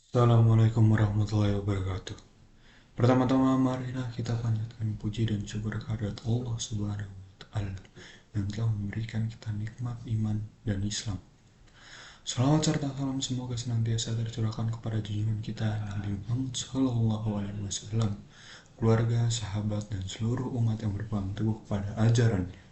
Assalamualaikum warahmatullahi wabarakatuh. Pertama-tama marilah kita panjatkan puji dan syukur kehadirat Allah Subhanahu wa taala yang telah memberikan kita nikmat iman dan Islam. Salawat serta salam semoga senantiasa tercurahkan kepada junjungan kita Nabi Muhammad Sallallahu Alaihi Wasallam, keluarga, sahabat, dan seluruh umat yang berpegang teguh pada ajarannya.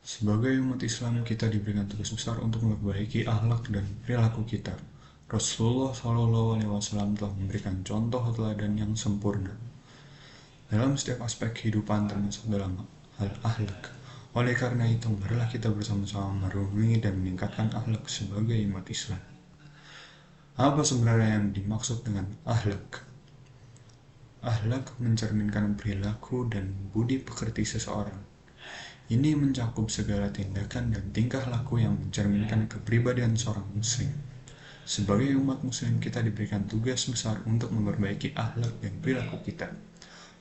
Sebagai umat Islam, kita diberikan tugas besar untuk memperbaiki akhlak dan perilaku kita. Rasulullah Shallallahu Alaihi Wasallam telah memberikan contoh teladan yang sempurna dalam setiap aspek kehidupan, termasuk dalam hal akhlak. Oleh karena itu, marilah kita bersama-sama merenungi dan meningkatkan akhlak sebagai umat Islam. Apa sebenarnya yang dimaksud dengan akhlak? Akhlak mencerminkan perilaku dan budi pekerti seseorang. Ini mencakup segala tindakan dan tingkah laku yang mencerminkan kepribadian seorang muslim. Sebagai umat muslim, kita diberikan tugas besar untuk memperbaiki akhlak dan perilaku kita.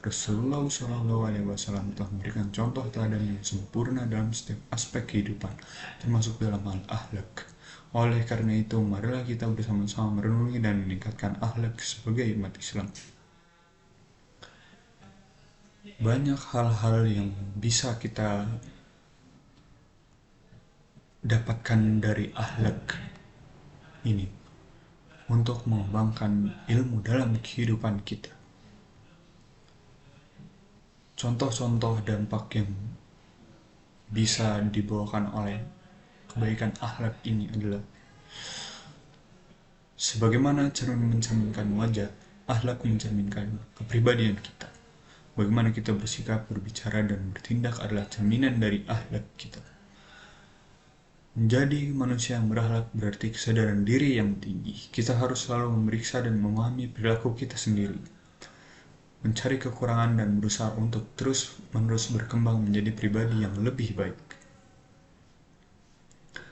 Rasulullah SAW telah memberikan contoh teladan yang sempurna dalam setiap aspek kehidupan, termasuk dalam hal akhlak. Oleh karena itu, marilah kita bersama-sama merenungi dan meningkatkan akhlak sebagai umat Islam. Banyak hal-hal yang bisa kita dapatkan dari akhlak ini untuk mengembangkan ilmu dalam kehidupan kita. Contoh-contoh dampak yang bisa dibawakan oleh kebaikan akhlak ini adalah sebagaimana cermin mencerminkan wajah, akhlak mencerminkan kepribadian kita. Bagaimana kita bersikap, berbicara, dan bertindak adalah cerminan dari akhlak kita. Menjadi manusia yang berakhlak berarti kesadaran diri yang tinggi. Kita harus selalu memeriksa dan memahami perilaku kita sendiri, mencari kekurangan dan berusaha untuk terus-menerus berkembang menjadi pribadi yang lebih baik.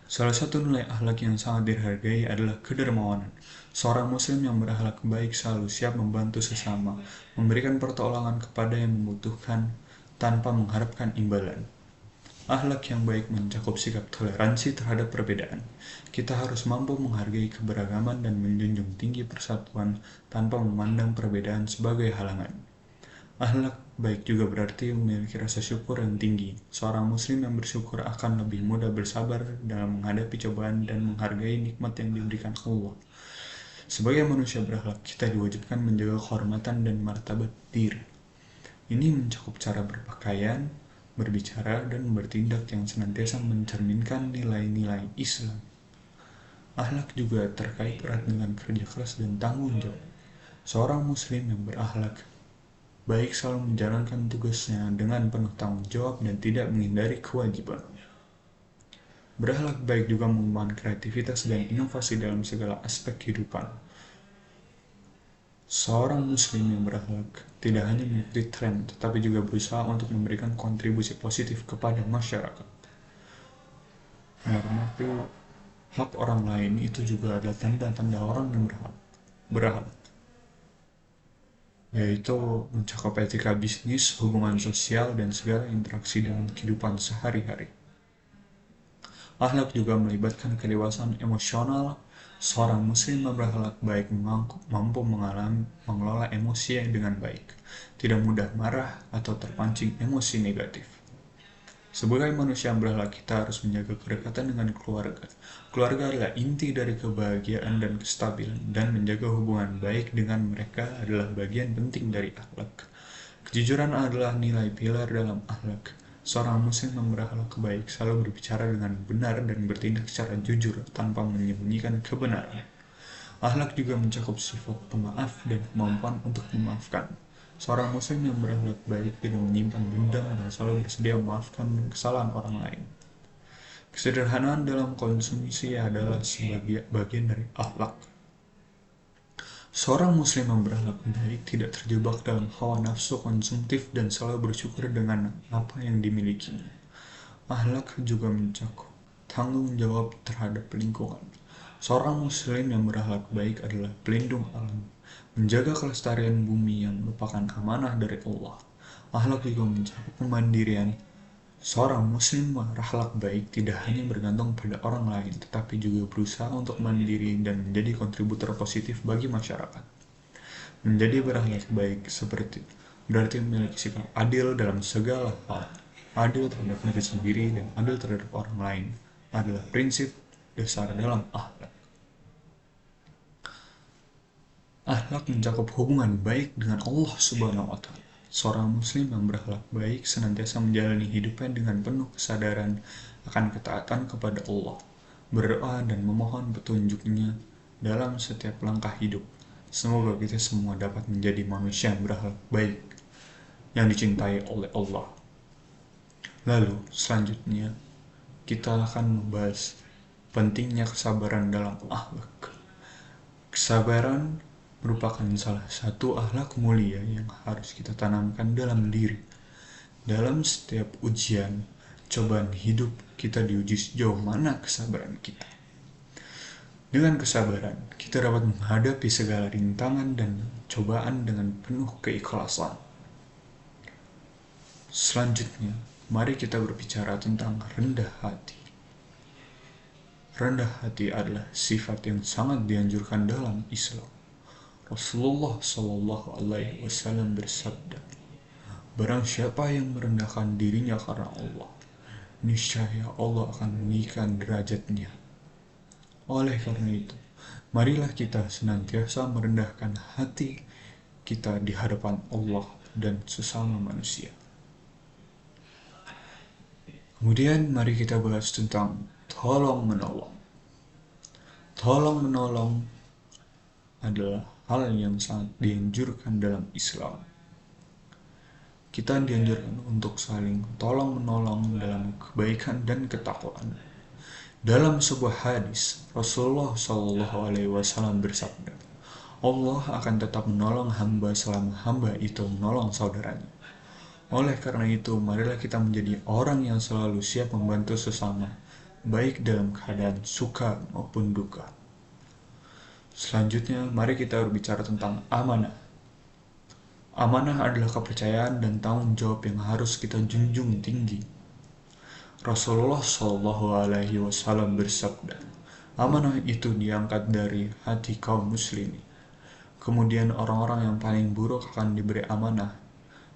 Salah satu nilai akhlak yang sangat dihargai adalah kedermawanan. Seorang muslim yang berakhlak baik selalu siap membantu sesama, memberikan pertolongan kepada yang membutuhkan tanpa mengharapkan imbalan. Akhlak yang baik mencakup sikap toleransi terhadap perbedaan. Kita harus mampu menghargai keberagaman dan menjunjung tinggi persatuan tanpa memandang perbedaan sebagai halangan. Akhlak baik juga berarti memiliki rasa syukur yang tinggi. Seorang muslim yang bersyukur akan lebih mudah bersabar dalam menghadapi cobaan dan menghargai nikmat yang diberikan Allah. Sebagai manusia berakhlak, kita diwajibkan menjaga kehormatan dan martabat diri. Ini mencakup cara berpakaian, berbicara, dan bertindak yang senantiasa mencerminkan nilai-nilai Islam. Akhlak juga terkait erat dengan kerja keras dan tanggung jawab. Seorang muslim yang berakhlak baik selalu menjalankan tugasnya dengan penuh tanggung jawab dan tidak menghindari kewajiban. Berakhlak baik juga mengembangkan kreativitas dan inovasi dalam segala aspek kehidupan. Seorang muslim yang berakhlak tidak hanya mengikuti tren, tetapi juga berusaha untuk memberikan kontribusi positif kepada masyarakat. Menghormati hak orang lain itu juga adalah tanda-tanda orang yang berakhlak, yaitu mencakup etika bisnis, hubungan sosial, dan segala interaksi dalam kehidupan sehari-hari. Akhlak juga melibatkan kedewasaan emosional. Seorang muslim yang berakhlak baik mampu mengelola emosi dengan baik, tidak mudah marah atau terpancing emosi negatif. Sebagai manusia yang berakhlak, kita harus menjaga kedekatan dengan keluarga. Keluarga adalah inti dari kebahagiaan dan kestabilan, dan menjaga hubungan baik dengan mereka adalah bagian penting dari akhlak. Kejujuran adalah nilai pilar dalam akhlak. Seorang muslim yang berakhlak baik selalu berbicara dengan benar dan bertindak secara jujur tanpa menyembunyikan kebenaran. Akhlak juga mencakup sifat pemaaf dan kemampuan untuk memaafkan. Seorang muslim yang berakhlak baik tidak menyimpan dendam dan selalu bersedia memaafkan kesalahan orang lain. Kesederhanaan dalam konsumsi adalah sebagai bagian dari akhlak. Seorang muslim yang berakhlak baik tidak terjebak dalam hawa nafsu konsumtif dan selalu bersyukur dengan apa yang dimilikinya. Akhlak juga mencakup tanggung jawab terhadap lingkungan. Seorang muslim yang berakhlak baik adalah pelindung alam, menjaga kelestarian bumi yang merupakan amanah dari Allah. Akhlak juga mencakup kemandirian. Seorang muslim berakhlak baik tidak hanya bergantung pada orang lain, tetapi juga berusaha untuk mandiri dan menjadi kontributor positif bagi masyarakat. Menjadi berakhlak baik berarti memiliki sikap adil dalam segala hal, adil terhadap diri sendiri dan adil terhadap orang lain adalah prinsip dasar dalam akhlak. Akhlak mencakup hubungan baik dengan Allah Subhanahu wa Ta'ala. Seorang muslim yang berakhlak baik senantiasa menjalani hidupnya dengan penuh kesadaran akan ketaatan kepada Allah, berdoa dan memohon petunjuknya dalam setiap langkah hidup. Semoga kita semua dapat menjadi manusia yang berakhlak baik, yang dicintai oleh Allah. Lalu, selanjutnya, kita akan membahas pentingnya kesabaran dalam akhlak. Kesabaran merupakan salah satu akhlak mulia yang harus kita tanamkan dalam diri. Dalam setiap ujian, cobaan hidup, kita diuji sejauh mana kesabaran kita. Dengan kesabaran, kita dapat menghadapi segala rintangan dan cobaan dengan penuh keikhlasan. Selanjutnya, mari kita berbicara tentang rendah hati. Rendah hati adalah sifat yang sangat dianjurkan dalam Islam. Rasulullah Shallallahu Alaihi Wasallam bersabda, "Barang siapa yang merendahkan dirinya karena Allah, niscaya Allah akan meninggikan derajatnya." Oleh karena itu, marilah kita senantiasa merendahkan hati kita di hadapan Allah dan sesama manusia. Kemudian mari kita bahas tentang tolong-menolong. Tolong-menolong adalah hal yang sangat dianjurkan dalam Islam. Kita dianjurkan untuk saling tolong-menolong dalam kebaikan dan ketakwaan. Dalam sebuah hadis, Rasulullah SAW bersabda, Allah akan tetap menolong hamba selama hamba itu menolong saudaranya. Oleh karena itu, marilah kita menjadi orang yang selalu siap membantu sesama, baik dalam keadaan suka maupun duka. Selanjutnya, mari kita berbicara tentang amanah. Amanah adalah kepercayaan dan tanggung jawab yang harus kita junjung tinggi. Rasulullah SAW bersabda, amanah itu diangkat dari hati kaum muslimin. Kemudian orang-orang yang paling buruk akan diberi amanah,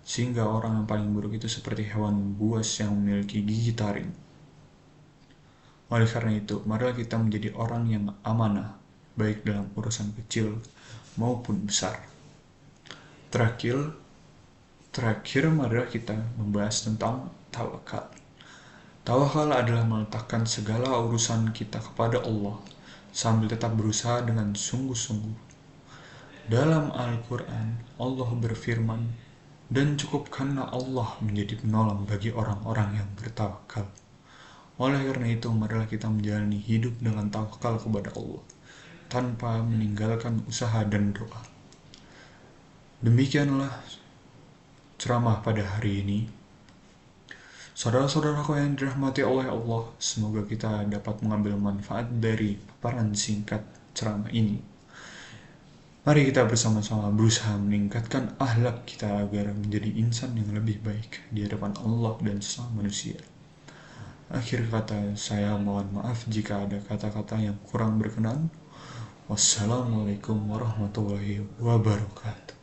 sehingga orang yang paling buruk itu seperti hewan buas yang memiliki gigi taring. Oleh karena itu, marilah kita menjadi orang yang amanah, baik dalam urusan kecil maupun besar. Terakhir, marilah kita membahas tentang tawakal. Tawakal adalah meletakkan segala urusan kita kepada Allah, sambil tetap berusaha dengan sungguh-sungguh. Dalam Al-Quran, Allah berfirman, dan cukupkanlah Allah menjadi penolong bagi orang-orang yang bertawakal. Oleh karena itu, marilah kita menjalani hidup dengan tawakal kepada Allah, tanpa meninggalkan usaha dan doa. Demikianlah ceramah pada hari ini. Saudara-saudaraku yang dirahmati oleh Allah, semoga kita dapat mengambil manfaat dari paparan singkat ceramah ini. Mari kita bersama-sama berusaha meningkatkan akhlak kita agar menjadi insan yang lebih baik di hadapan Allah dan sesama manusia. Akhir kata, saya mohon maaf jika ada kata-kata yang kurang berkenan. Wassalamualaikum warahmatullahi wabarakatuh.